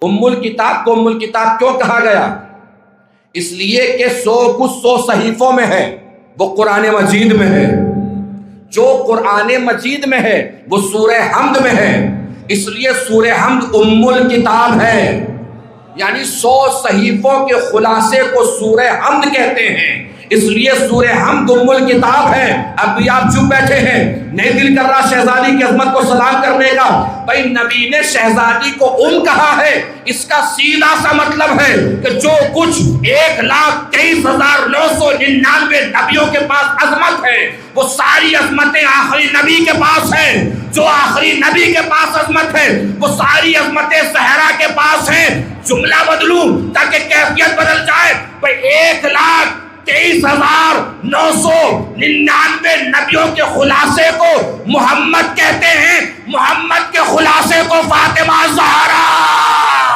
ام الکتاب کو ام الکتاب کیوں کہا گیا؟ اس لیے کہ کچھ 100 صحیفوں میں ہے، وہ قرآن مجید میں ہے۔ جو قرآن مجید میں ہے وہ سورہ حمد میں ہے، اس لیے سورہ حمد ام الکتاب ہے۔ یعنی 100 صحیفوں کے خلاصے کو سورہ حمد کہتے ہیں، اس لیے سورہ حمد ام الکتاب ہے۔ اب بھی آپ چپ بیٹھے ہیں، نہیں دل کر رہا شہزادی کی عظمت کو سلام کرنے کا؟ بھائی نبی نے شہزادی کو کہا ہے، اس کا سیدھا سا مطلب ہے کہ جو کچھ 1,23,999 نبیوں کے پاس عظمت ہے، وہ ساری عظمتیں آخری نبی کے پاس ہیں۔ جو آخری نبی کے پاس عظمت ہے وہ ساری عظمتیں صحرا کے پاس ہیں۔ جملہ بدلوں تاکہ کیفیت بدل جائے۔ بھائی 1,23,999 نبیوں کے خلاصے کو محمد کہتے ہیں، محمد کے خلاصے کو فاطمہ زہرا